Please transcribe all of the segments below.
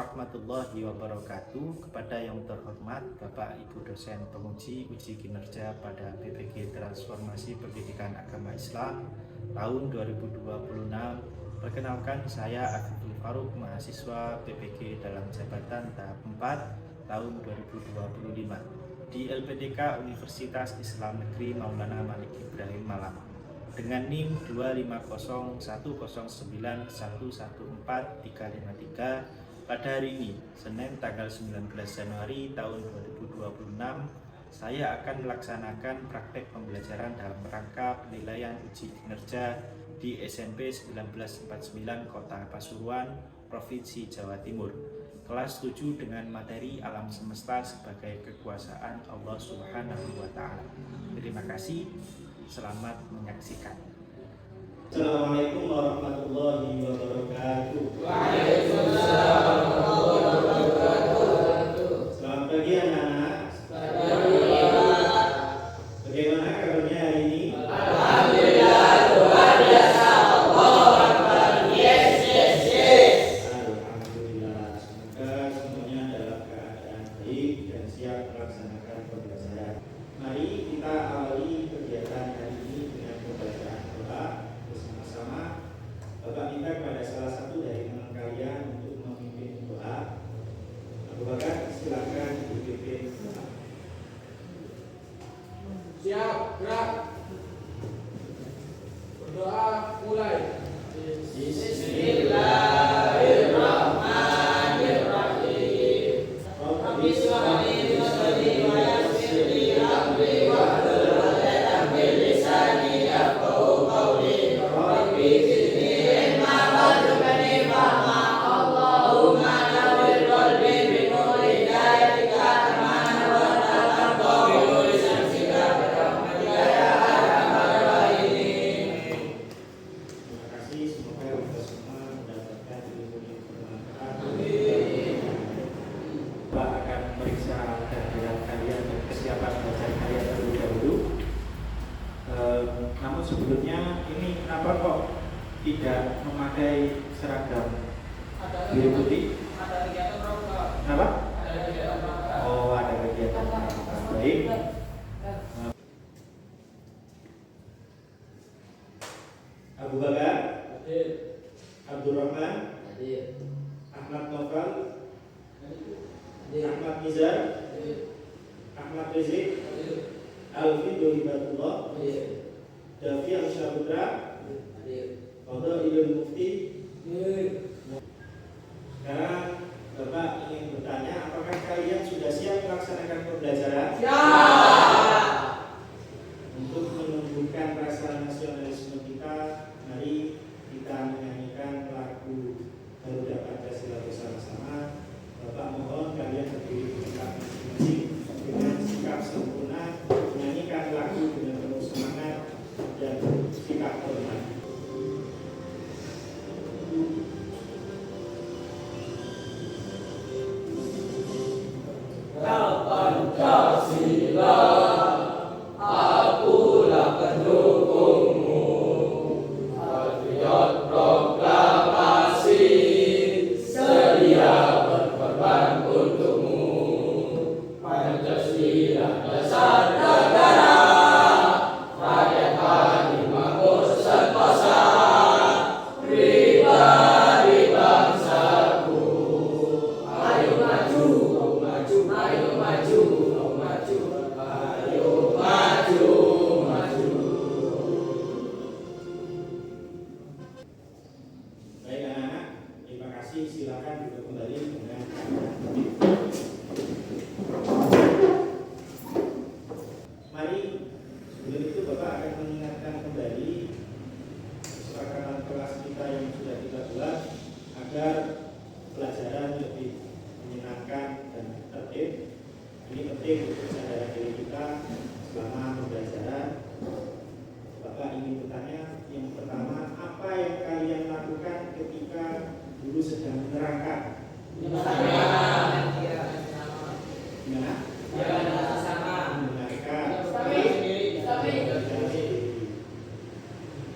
warahmatullahi wabarakatuh. Kepada yang terhormat Bapak Ibu dosen penguji uji kinerja pada PPG Transformasi Pendidikan Agama Islam tahun 2026. Perkenalkan, saya Afiful Faruk, mahasiswa PPG dalam jabatan tahap 4 tahun 2025 di LPDK Universitas Islam Negeri Maulana Malik Ibrahim Malang dengan NIM 2501101145353. Pada hari ini, Senin tanggal 19 Januari tahun 2026, saya akan melaksanakan praktek pembelajaran dalam rangka penilaian uji kinerja di SMP 1949 Kota Pasuruan, Provinsi Jawa Timur, kelas 7 dengan materi alam semesta sebagai kekuasaan Allah Subhanahu wa Ta'ala. Terima kasih. Selamat menyaksikan. Assalamualaikum warahmatullahi wabarakatuh. Waalaikumsalam warahmatullahi wabarakatuh. Selamat pagi anak-anak. Bagaimana kabarnya hari ini? Alhamdulillah, luar biasa. Allahu Akbar. Yes, yes, yes. Alhamdulillah. Semoga semuanya dalam keadaan baik dan siap melaksanakan pembelajaran. Mari kita awali kegiatan hari ini dengan pembacaan doa bersama-sama. Bapak minta kepada salah satu dari teman kalian untuk memimpin doa. Abu Bakar, silakan dipimpin doa. Siap, gerak. Berdoa mulai. Bismillahirrahmanirrahim. Rabbi shrahli sadri wa yassir li amri wahlul 'uqdatam min lisani yafqahu qawli. Rabbi zidni ilma warzuqni fahma. Allahumma nawwir qalbi bi nuri hidayatika kama nawwartal arda bi nuri syamsika bi rahmatika ya arhamar rahimin. Terima kasih, semoga kita semua mendapatkan ilmu yang bermanfaat. Amin. Pak akan meriksa kehadiran kalian dan kesiapan belajar kalian terlebih dahulu. Namun sebelumnya, ini kenapa kok tidak memakai seragam biru putih? Ada kegiatan pramuka. Kenapa? Ada kegiatan pramuka. Oh, ada kegiatan pramuka. Baik. Abu Bakar, Hadir. Abdurrahman, Hadir. Ahmad Novel, Hadir. Ahmad Nizar, Hadir. Ahmad Rizik, Hadir. Alfi Dolibatullah, Hadir. Davi Al-Syabutra, Hadir. Qadha Ilul Mufti. Hadir. Sekarang Bapak ingin bertanya, apakah kalian sudah siap melaksanakan pembelajaran? Siap. Untuk menumbuhkan rasa nasionalisme kita, mari kita menyanyikan lagu Garuda Pancasila bersama-sama. Bapak mohon kalian berdiri di tempat masing-masing dengan sikap sempurna, menyanyikan lagu dengan penuh semangat dan sikap hormat. Pancasila, akulah pendukungmu. Patriot proklamasi, sedia berkorban untukmu. Pancasila dasar negara, rakyat kami makmur sentosa. Pribadi bangsaku, ayo maju, maju, ayo maju, maju, ayo maju, maju. Baik anak-anak, terima kasih. Silakan duduk kembali dengan mari sebelum itu Bapak akan mengingatkan kembali kesepakatan kelas kita yang sudah kita buat agar pelajaran lebih menyenangkan dan tertib. Ini penting untuk kesadaran diri kita selama pembelajaran. Bapak ingin bertanya, yang pertama, apa yang kalian lakukan ketika guru sedang menerangkan? Gimana? Mendengarkan.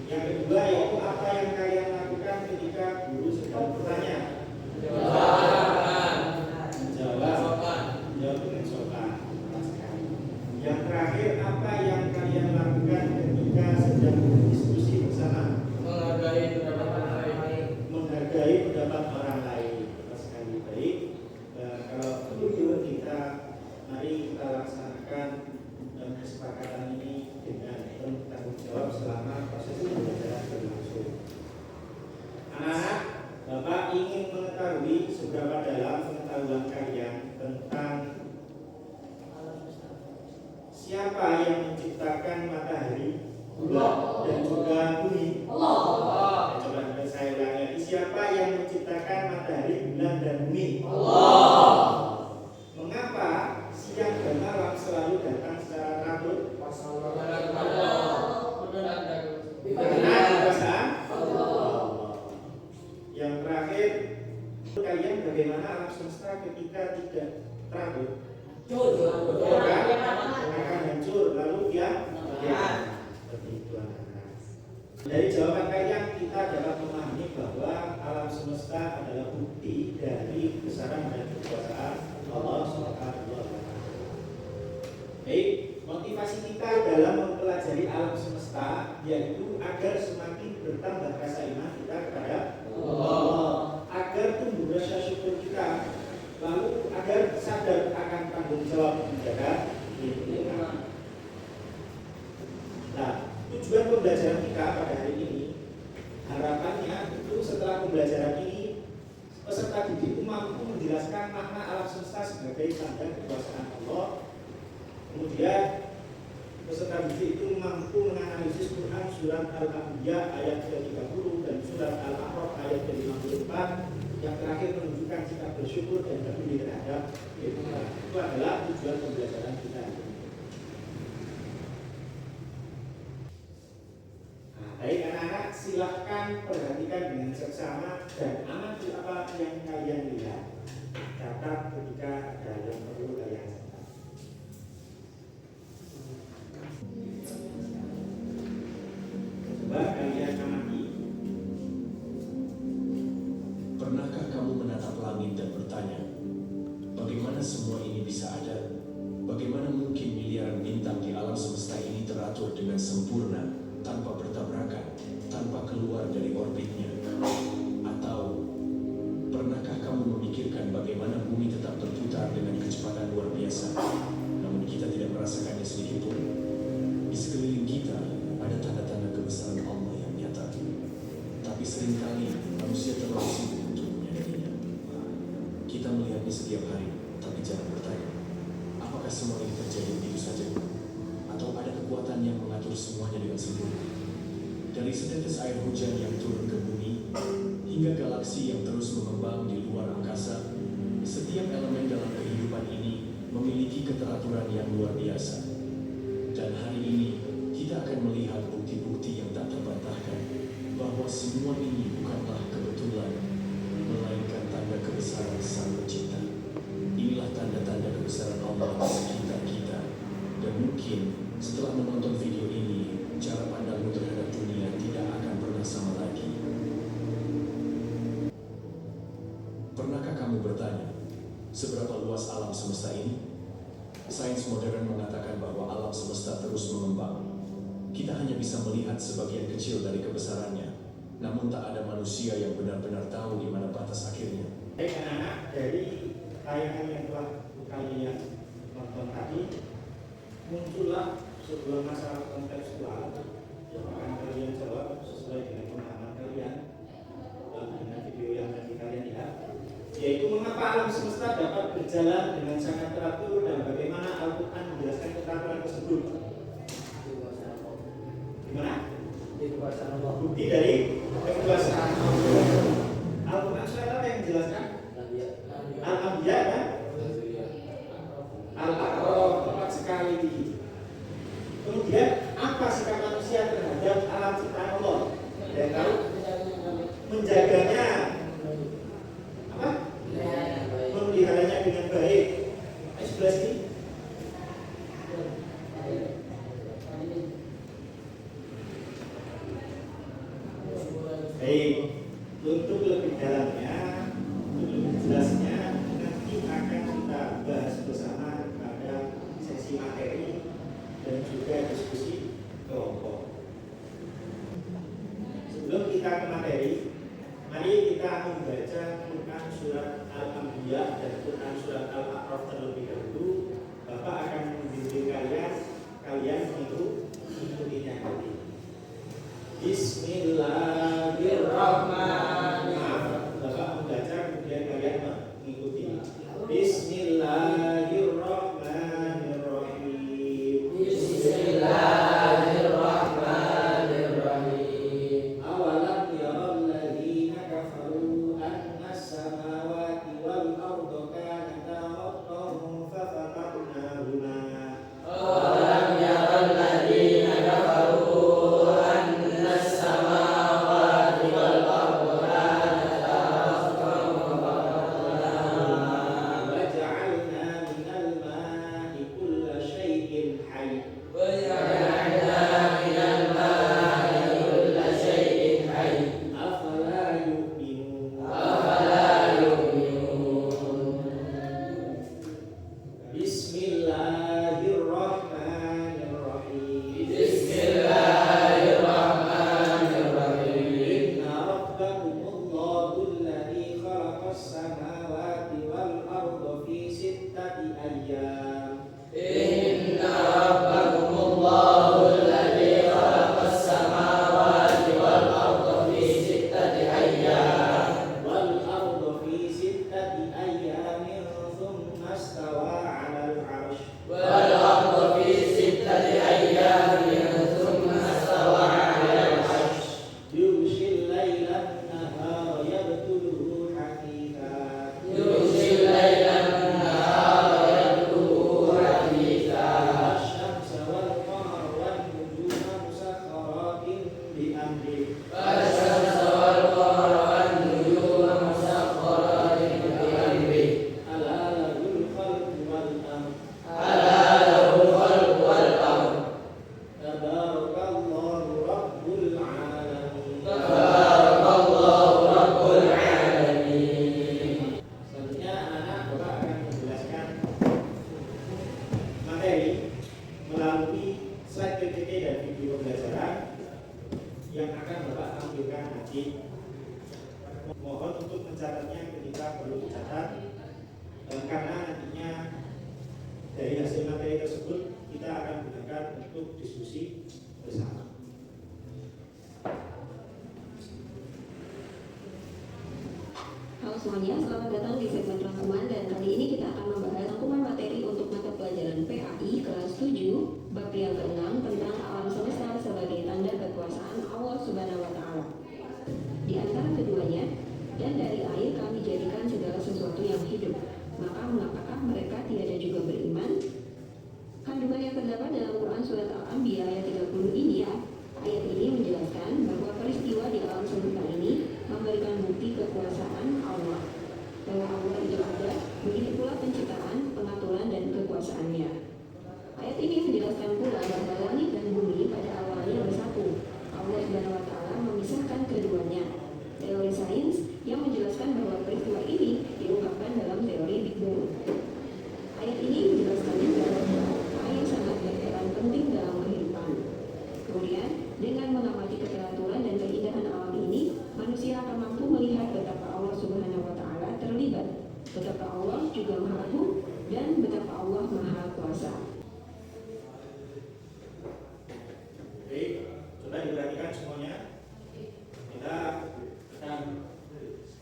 Yang kedua yaitu apa yang kalian lakukan ketika guru sedang bertanya? Menjawab. menciptakan matahari, bulan, dan bumi? Mengapa siang dan malam selalu datang secara teratur? Karena kekuasaan Allah. Yang terakhir, kalian bagaimana alam semesta ketika tidak teratur? Akan hancur, lalu dia seperti itu anak-anak. Dari jawaban kalian kita dapat memahami bahwa alam semesta adalah bukti dari kebesaran dan kekuasaan Allah Subhanahu wa Ta'ala. Baik, motivasi kita dalam mempelajari alam semesta yaitu agar semakin bertambah rasa iman kita kepada Allah, agar tumbuh rasa syukur kita, lalu agar sadar akan tanggung jawab menjaga lingkungan. Nah, tujuan pembelajaran kita pada hari ini, harapannya itu setelah pembelajaran ini peserta didik itu mampu menjelaskan makna alam semesta sebagai tanda kekuasaan Allah. Kemudian peserta didik itu mampu menganalisis Quran surat Al-Anbiya ayat 30 dan surat Al-A'raf ayat 54 yang terakhir menunjukkan sikap bersyukur dan peduli terhadap lingkungan. Itu adalah tujuan pembelajaran kita. Nah, baik anak-anak, silahkan perhatikan dengan seksama dan amati apa yang kalian lihat. Catat ketika ada yang perlu kalian catat. Coba kalian amati. Pernahkah kamu menatap langit dan bertanya, bagaimana semua ini bisa ada? Bagaimana mungkin miliaran bintang di alam semesta ini teratur dengan sempurna, tanpa bertabrakan, tanpa keluar dari orbitnya? Atau, pernahkah kamu memikirkan bagaimana bumi tetap berputar dengan kecepatan luar biasa, namun kita tidak merasakannya sedikit pun? Di sekeliling kita ada tanda-tanda kebesaran Allah yang nyata, tapi seringkali manusia terlalu sibuk untuk menyadarinya. Kita melihatnya setiap hari, tapi jarang bertanya, apakah semua ini terjadi begitu saja? Atau ada kekuatan yang mengatur semuanya dengan sempurna? Dari setetes air hujan yang turun ke bumi, hingga galaksi yang terus mengembang di luar angkasa, setiap elemen dalam kehidupan ini memiliki keteraturan yang luar biasa. Dan hari ini, kita akan melihat bukti-bukti yang tak terbantahkan bahwa semua ini bukanlah kebetulan, melainkan tanda kebesaran Sang Pencipta. Inilah tanda-tanda kebesaran Allah di sekitar kita. Dan mungkin setelah menonton video ini, cara pandangmu terhadap dunia tidak akan pernah sama lagi. Pernahkah kamu bertanya, seberapa luas alam semesta ini? Sains modern mengatakan bahwa alam semesta terus mengembang. Kita hanya bisa melihat sebagian kecil dari kebesarannya, namun tak ada manusia yang benar-benar tahu di mana batas akhirnya. Baik anak-anak, dari tayangan yang telah kalian tonton tadi, muncullah sebuah masalah kontekstual yang akan kalian jawab sesuai dengan pemahaman kalian dengan video yang tadi kalian lihat, yaitu mengapa alam semesta dapat berjalan dengan sangat teratur dan bagaimana Al-Quran menjelaskan keteraturan tersebut. Gimana? Bukti dari kekuasaan Allah. Al-Quran surat apa yang menjelaskan? Al-Anbiya kan? Al-A'raf, tepat sekali. Kemudian apa sikap manusia terhadap alam ciptaan Allah? Yang tahu? Menjaganya. Apa? Memeliharanya dengan baik. Sebelah sini. Baik, untuk lebih dalamnya, untuk lebih jelasnya, nanti akan kita bahas bersama pada sesi materi dan juga diskusi kelompok. Sebelum kita ke materi, mari kita membaca Quran surat Al-Anbiya dan Quran surat Al-A'raf terlebih dahulu. Bapak akan membimbing kalian untuk mengikutinya nanti. Bismillahirrahmanirrahim. Bapak membaca, kemudian kalian mengikuti. Bismillahirrahmanirrahim. Bismillahirrahmanirrahim. Awalam yaral ladzina kafaru anna والشمس والقمر والنجوم مسخرات بأمره ألا له الخلق والأمر ألا له الخلق والأمر تبارك الله رب العالمين. تبارك الله رب العالمين. Selanjutnya anak-anak Bapak akan menjelaskan materi melalui slide PPT dan video pembelajaran yang akan Bapak tampilkan nanti. Mohon untuk mencatatnya ketika perlu dicatat, karena nantinya dari hasil materi tersebut kita akan gunakan untuk diskusi bersama. Halo semuanya, selamat datang di segmen rangkuman dan kali ini kita akan membahas rangkuman materi untuk mata pelajaran PAI kelas 7 bab yang ke-6 tentang alam semesta sebagai tanda kekuasaan Allah Subhanahu wa taala. Di antara keduanya, dan dari air kami jadikan segala sesuatu yang hidup. Maka mengapakah mereka tiada juga beriman? Kandungan yang terdapat dalam Quran surat Al-Anbiya ayat 30 ini ya. Ayat ini menjelaskan bahwa peristiwa di alam semesta ini memberikan bukti kekuasaan Allah, bahwa Allah itu ada, begitu pula penciptaan, pengaturan, dan kekuasaannya. Ayat ini menjelaskan pula bahwa langit dan bumi pada awalnya bersatu. Allah Subhanahu wa taala memisahkan keduanya. Teori sains yang menjelaskan bahwa peristiwa ini diungkapkan dalam teori Big Bang. Ayat ini menjelaskan juga bahwa air sangat berperan penting dalam kehidupan. Kemudian, dengan mengamati keteraturan dan keindahan alam ini, manusia akan mampu melihat betapa Allah Subhanahu wa taala terlibat, betapa Allah juga Maha Agung, dan betapa Allah Maha Kuasa. Baik, coba diperhatikan semuanya. Kita akan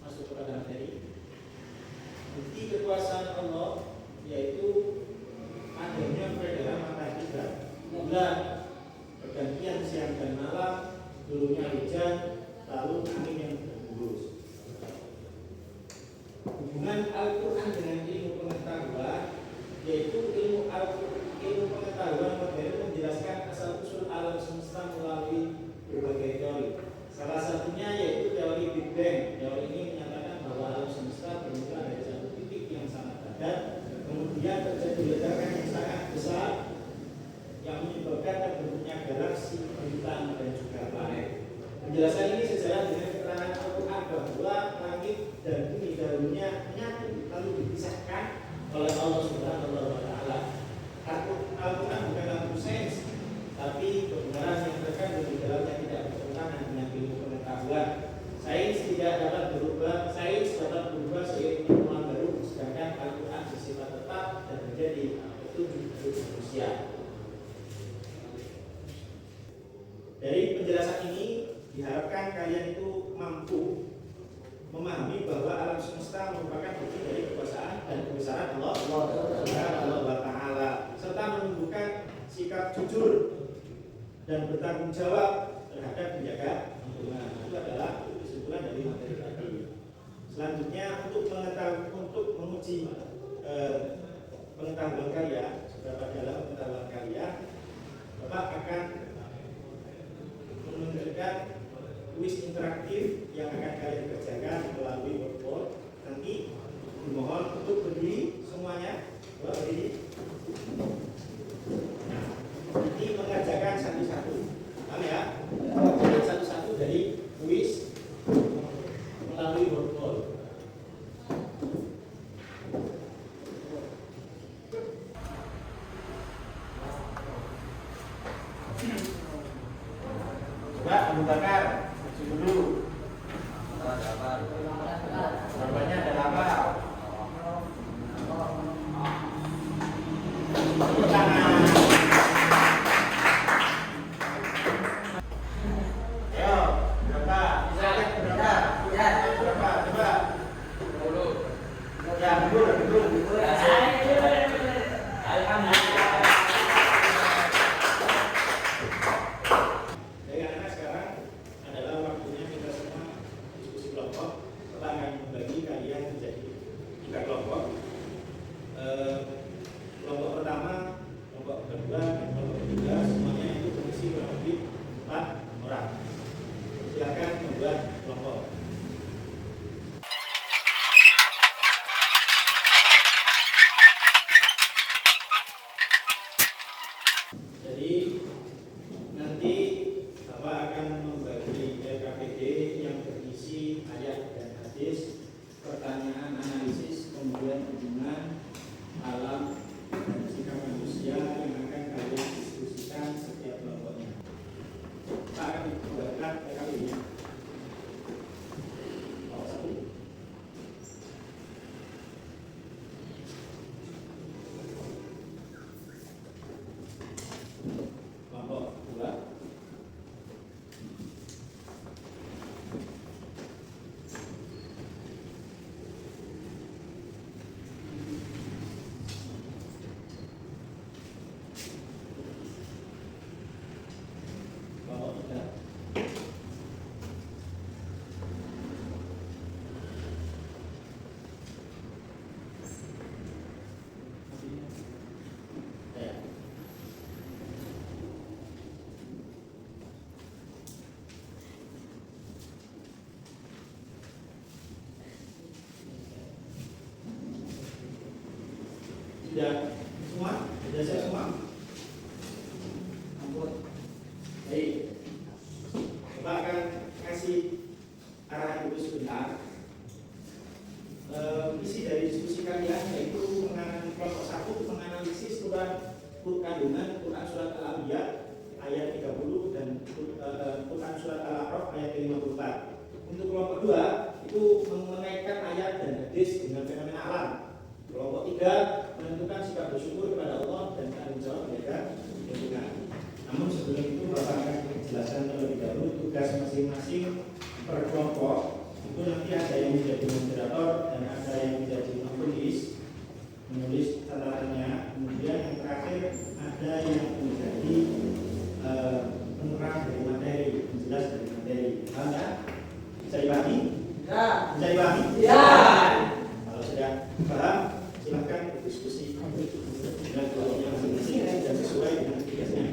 masuk kepada materi. Bukti kekuasaan Allah yaitu adanya peredaran matahari dan bulan, pergantian siang dan malam, turunnya hujan, lalu angin yang berhembus. Hubungan Al-Quran dengan ilmu pengetahuan yaitu ilmu pengetahuan modern menjelaskan asal-usul alam semesta melalui berbagai teori. Salah satunya yaitu teori Big Bang. Teori ini menyatakan bahwa alam semesta bermula dari satu titik yang sangat padat, kemudian terjadi ledakan yang sangat besar yang menyebabkan terbentuknya galaksi, bintang, dan juga planet. Penjelasan ini sejalan dengan keterangan Al-Quran bahwa langit dan bumi dahulunya menyatu lalu dipisahkan oleh Allah Subhanahu wa taala. Al-Quran bukanlah buku sains, tapi kebenaran yang terkandung di dalamnya tidak bertentangan dengan ilmu pengetahuan. Sains tidak dapat berubah, sains dapat berubah seiring pengetahuan baru, sedangkan Al-Quran bersifat tetap dan menjadi petunjuk untuk manusia. Dari penjelasan ini diharapkan kalian itu mampu memahami bahwa alam semesta merupakan bukti dari kekuasaan dan kebesaran Allah Subhanahu wa taala, serta menumbuhkan sikap jujur dan bertanggung jawab terhadap menjaga lingkungan. Itu adalah kesimpulan dari materi tadi. Selanjutnya untuk menguji pengetahuan kalian, seberapa dalam pengetahuan kalian, Bapak akan menunjukkan kuis interaktif yang akan kalian kerjakan melalui whiteboard. Nanti dimohon untuk berdiri semuanya, berdiri. Nanti mengerjakan satu-satu, paham ya? Mengerjakan satu-satu dari kuis melalui whiteboard. Coba Abu Bakar, maju dulu. Jawabannya ada apa? Tepuk tangan. Ayo, berapa? Bisa lihat berapa? Ya, berapa? Coba. 10. Ya, dulu. Alhamdulillah. Dari anak sekarang adalah waktunya kita semua diskusi kelompok. dua kelompok. Jadi nanti Bapak akan membagi LKPD yang berisi ayat dan hadis, pertanyaan analisis, kemudian hubungan alam dan sikap manusia yang akan kalian diskusikan setiap kelompoknya. Pak akan dibuatkan LKPD-nya. Kelompok satu. Kelompok dua. Kelompok tiga. Ya. Sudah semua? Sudah siap semua? Ampun. Baik. Bapak akan kasih arah dulu sebentar. Isi dari diskusi kalian yaitu kelompok satu menganalisis kandungan Quran surat Al-Anbiya ayat 30 dan Quran surat Al-A'raf ayat 54. Untuk kelompok dua itu mengaitkan ayat dan hadis dengan fenomena alam. Kelompok tiga menentukan sikap bersyukur kepada Allah dan tanggung jawab menjaga lingkungan. Namun sebelum itu Bapak akan menjelaskan terlebih dahulu tugas masing-masing per kelompok. Itu nanti ada yang menjadi moderator dan ada yang menjadi menulis catatannya. Kemudian yang terakhir ada yang menjadi penerang dari materi, menjelas dari materi. Paham ya? Bisa dipahami? Ya. Bisa dipahami? Ya. Kalau sudah paham, silakan berdiskusi dengan kelompoknya masing-masing dan sesuai dengan tugasnya.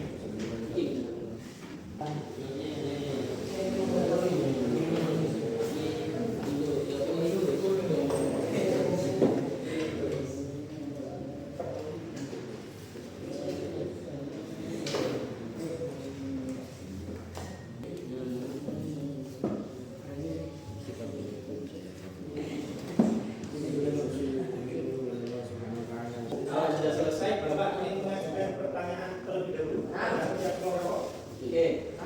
Kalau sudah selesai, Bapak ingin mengajukan pertanyaan terlebih dahulu. Setiap kelompok. Oke.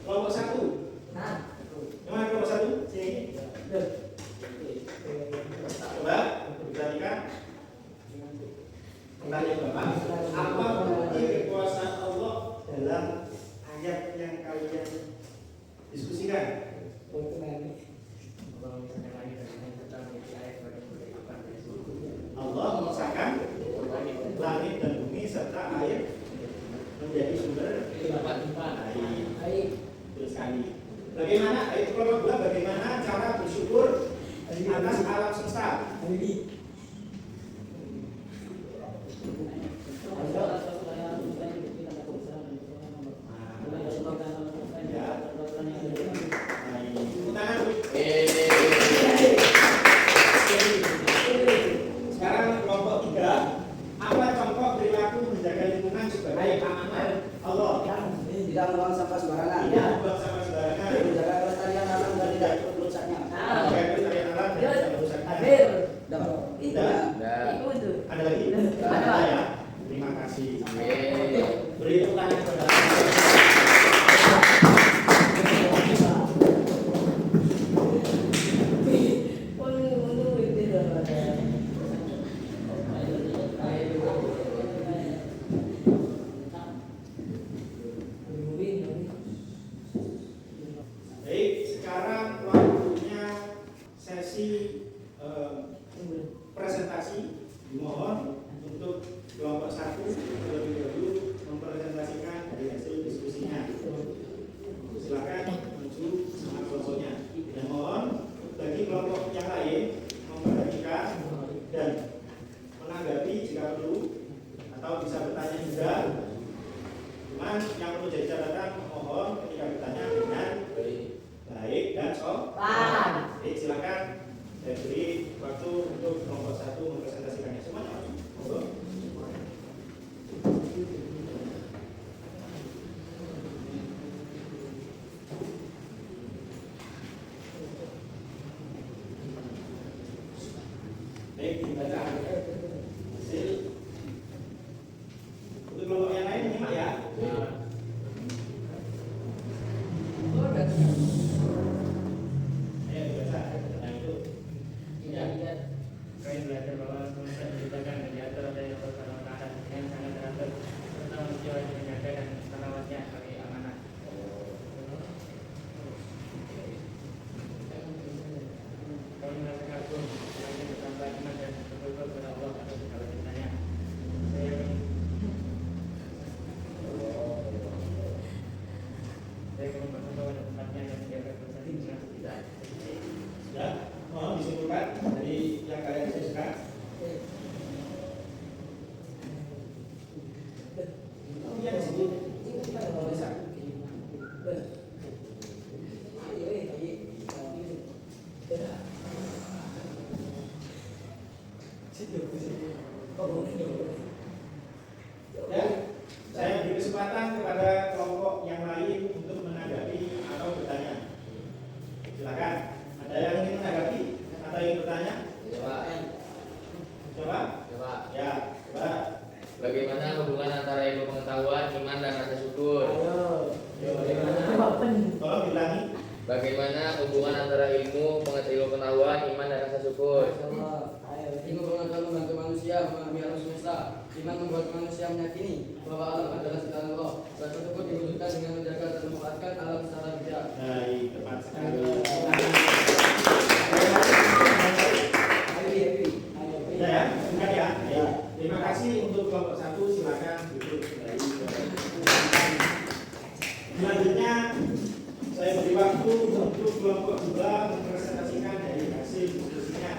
Kelompok satu. Yang mana kelompok satu? Sini. Coba perhatikan. Pertanyaan Bapak, apa bukti kekuasaan Allah dalam ayat yang kalian diskusikan? Allah mengesahkan langit dan bumi serta air menjadi sumber air. Betul sekali. Bagaimana? Itu kelompok dua. Bagaimana cara bersyukur atas alam semesta? Sekarang kelompok tiga. Apa contoh perilaku menjaga lingkungan sebagai amanat Allah? Tidak membuang sampah sembarangan. Tidak membuang sampah sembarangan. Menjaga kelestarian alam dan tidak ikut merusaknya. Menjaga kelestarian alam dan tidak merusaknya. Ada lagi? Ada ya. Terima kasih. Beri tepuk tangan kepada Baik, sekarang waktunya sesi presentasi. Dimohon untuk kelompok satu terlebih dahulu mempresentasikan dari hasil diskusinya. Silakan menuju sama kelompoknya. Dan mohon bagi kelompok yang lain memperhatikan dan menanggapi jika perlu atau bisa bertanya juga. Cuman yang perlu jadi catatan, mohon ketika bertanya dengan baik Baik, dibaca hasil. Untuk kelompok yang lain nyimak ya. Ayo dibaca. Nah itu. Ya. Kalian belajar bahwa semesta diciptakan dan diatur oleh yang berkelanjutan yang sangat teratur serta manusia wajib menjaga dan merawatnya sebagai amanah. Kami merasa kagum semakin bertambah iman dan bersyukur kepada Allah atas segala ciptanya. Saya ingin bersyukur pada tempatnya dan menjaga kebersihan dengan kita. Sudah, mohon disimpulkan dari yang kalian diskusikan. Iya disebut. Ya, saya beri kesempatan kepada kelompok yang lain untuk menanggapi atau bertanya. Silakan. Ada yang ingin menanggapi atau ingin bertanya? Coba. Ya, coba. Bagaimana hubungan antara ilmu pengetahuan, iman, dan rasa syukur? Tolong diulangi. Bagaimana hubungan antara ilmu pengetahuan, iman, dan rasa syukur? Ilmu pengetahuan membantu manusia memahami alam semesta. Iman membuat manusia meyakini bahwa alam adalah ciptaan Allah. Rasa syukur diwujudkan dengan menjaga dan memanfaatkan alam secara bijak. Baik, tepat sekali. Sudah ya, bukan ya. Ya. Terima kasih untuk kelompok 1. Silakan duduk kembali. Selanjutnya saya beri waktu untuk kelompok 2 mempresentasikan dari hasil diskusinya.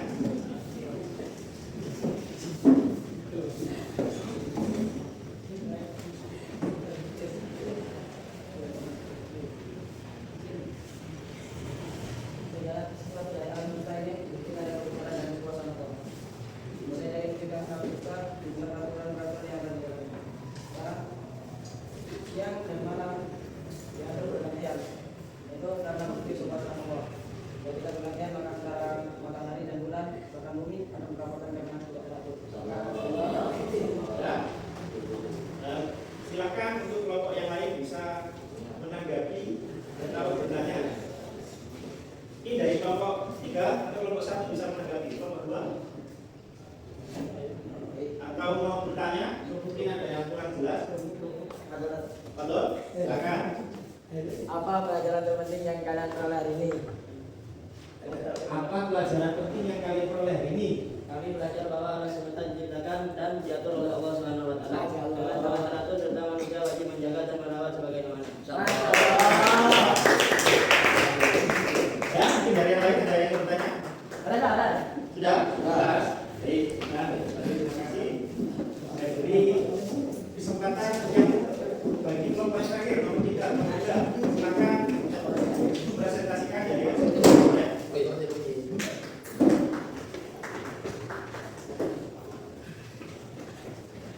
Siang dan malam diatur bergantian, itu karena bukti subhanahu wa ta'ala. Ketika bergantian maka antara matahari dan bulan bahkan bumi akan mendapatkan firman tidak teratur. Ya. Silakan untuk kelompok yang lain bisa menanggapi atau bertanya. Ini dari kelompok 3 atau kelompok 1 bisa menanggapi, kelompok 2 atau mau bertanya, mungkin ada yang kurang jelas. Betul? Silakan. Apa pelajaran terpenting yang kalian peroleh hari ini? Apa pelajaran penting yang kalian peroleh hari ini? Kami belajar bahwa alam semesta diciptakan dan diatur oleh Allah Subhanahu wa taala. Dengan bahwa teratur serta manusia wajib menjaga dan merawat sebagaimana. Ya, mungkin dari yang lain ada yang bertanya? Ada. Sudah? Baik. Nah, terima kasih. Saya beri kesempatan yang bagi kelompok yang terakhir, nomor 3, ada. Silakan presentasikan dari hasil diskusinya.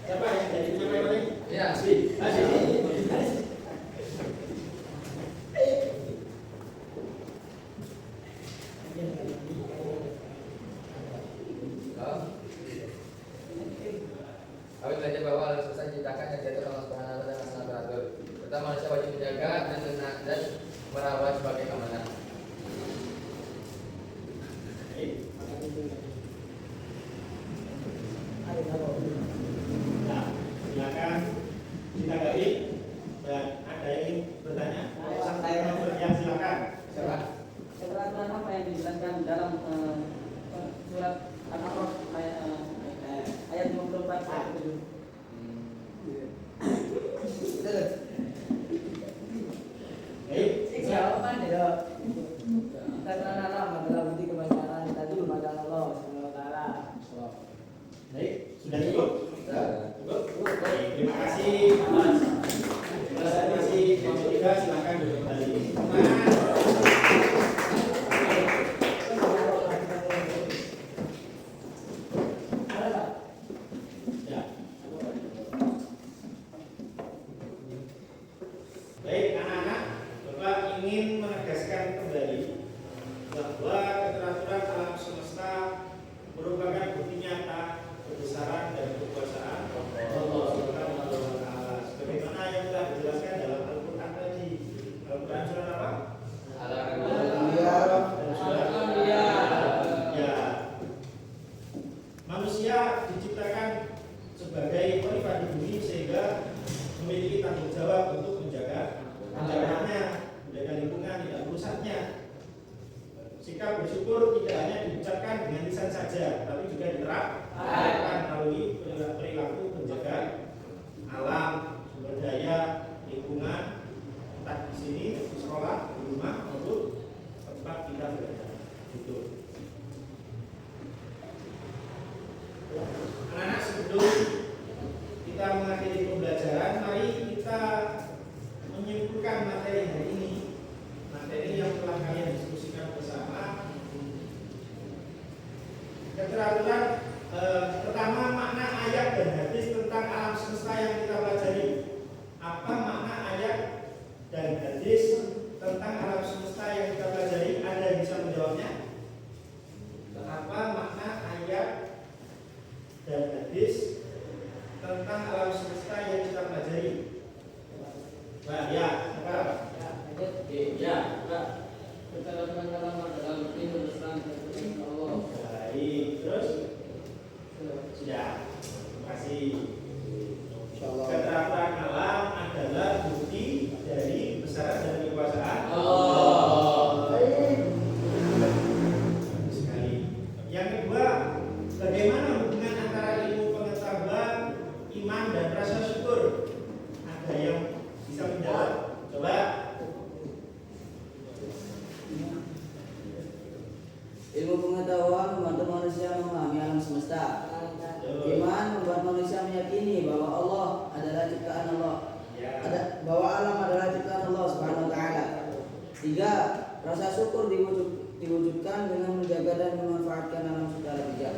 Siapa yang jadi penyampaian tadi? Ya, kami belajar bahwa alam semesta diciptakan dan diatur Allah Subhanahu wa taala dengan sangat teratur. Serta manusia wajib menjaga dan merawat sebagai amanah. Nah, silakan ditanggapi. Dan ada yang ingin bertanya? Ya, silakan. Siapa? Keterangan apa yang dijelaskan dalam surat Al-A'raf ayat 54 ayat 7. Baik. Jawaban ya. Keterangan alam adalah bukti kebenaran tadi kepada Allah Subhanahu wa taala. Baik, sudah cukup? Cukup. Baik, terima kasih. Terima kasih. Kelompok 3 silakan duduk kembali. Ya. Baik, anak-anak, Bapak ingin menegaskan kembali bahwa sikap bersyukur tidak hanya diucapkan dengan lisan saja, tapi juga diterapkan melalui perilaku menjaga alam, sumber daya, lingkungan, entah di sini, di sekolah, di rumah, maupun tempat kita berada. Gitu. Anak-anak, sebelum kita mengakhiri pembelajaran, mari kita menyimpulkan materi hari ini. Materi yang telah kalian diskusikan bersama. Keteraturan pertama, makna ayat dan hadis tentang alam semesta yang kita pelajari. Apa makna ayat dan hadis tentang alam semesta yang kita pelajari? Ada yang bisa menjawabnya? Apa makna ayat dan hadis tentang alam semesta yang kita pelajari? Nah, ya, apa? Ya, Keteraturan dalam adalah bukti berdasarkan keputusan Allah. Baik, terus sudah. Terima kasih. Keteraturan alam adalah bukti dari kebesaran dan kekuasaan Allah. Bagus sekali. Yang kedua, bagaimana hubungan antara ilmu pengetahuan, iman, dan rasa syukur? Ada yang bisa menjawab? Coba. Ilmu pengetahuan membantu manusia memahami alam semesta. Iman membuat manusia meyakini bahwa Allah adalah ciptaan Allah. Bahwa alam adalah ciptaan Allah Subhanahu wa taala. 3. Rasa syukur diwujudkan dengan menjaga dan memanfaatkan alam secara bijak.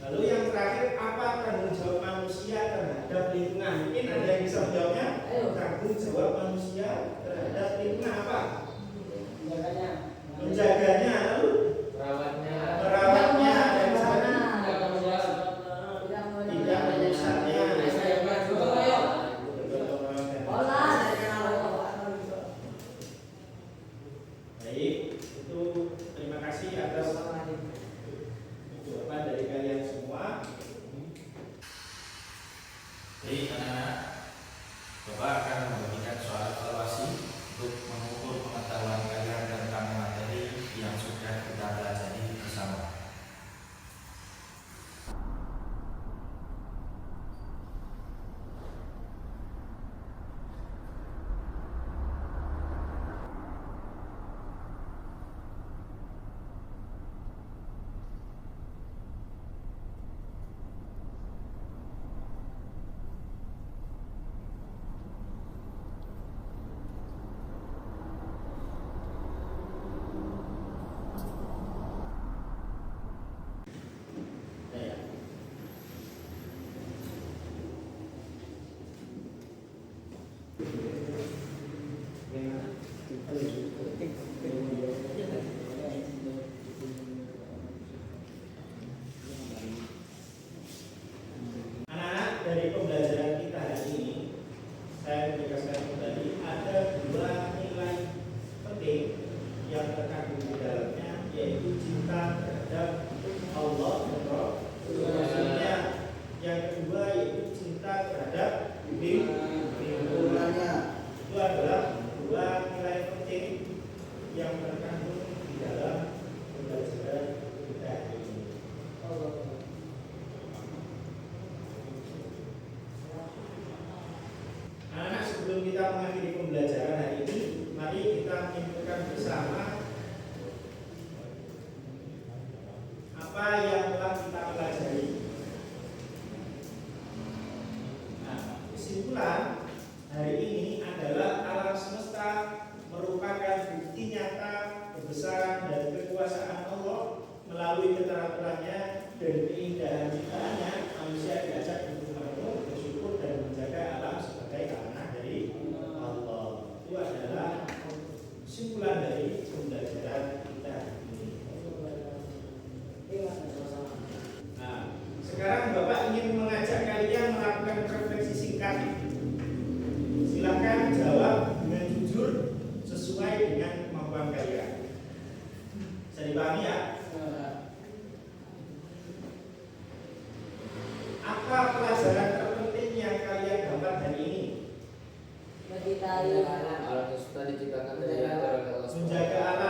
Lalu yang terakhir, apa tanggung jawab manusia terhadap lingkungan? Mungkin ada yang bisa menjawabnya? Tanggung jawab manusia terhadap lingkungan apa? Menjaganya, lalu Perawatnya. merawatnya, dan misalnya Tidak tidak merusaknya. Baik, itu terima kasih atas jawaban dari kalian semua. Baik anak-anak, Bapak akan membagikan soal evaluasi untuk mengukur pengetahuan kalian tentang materi yang sudah kita pelajari bersama. Anak-anak, dari pembelajaran kita hari ini, saya menegaskan kembali ada dua nilai penting yang terkandung di dalamnya, yaitu cinta terhadap Allah dan Rasulnya. Yang kedua yaitu cinta terhadap lingkungan. Itu adalah dua nilai penting yang terkandung di dalam pembelajaran kita hari ini. Anak-anak, sebelum kita mengakhiri pembelajaran hari ini, mari kita menyimpulkan bersama apa yang telah kita pelajari. Nah, kesimpulan hari ini adalah alam semesta merupakan bukti nyata kebesaran dan kekuasaan Allah. Melalui keteraturannya dan keindahan ciptaannya, manusia diajak untuk merenung, bersyukur, dan menjaga alam sebagai amanah dari Allah. Itu adalah kesimpulan dari pembelajaran kita ini. Nah, sekarang Bapak ingin mengajak kalian melakukan refleksi singkat. Silakan jawab dengan jujur sesuai dengan kemampuan kalian. Bisa dipahami ya? Apa pelajaran terpenting yang kalian dapat hari ini? Mencintai Alam semesta diciptakan dari aturan Allah. Menjaga alam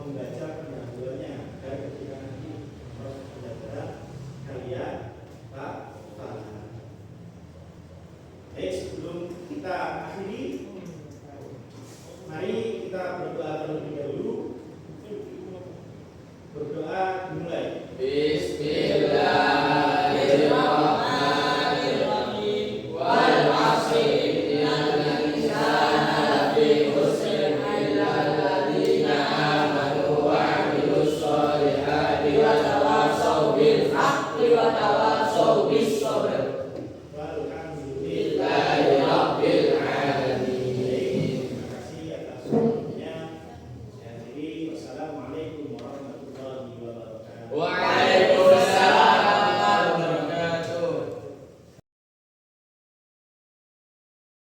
membaca pendahuluannya agar ketika nanti proses pembelajaran kalian paham. Baik, sebelum kita akhiri, mari kita berdoa terlebih dahulu. Berdoa dimulai. Bismillahirrahmanirrahim. Wal 'ashri innal insana lafi khusr illa alladziina aamanu wa 'amilus shalihati wa tawassaw bil haqqi wa tawassaw bis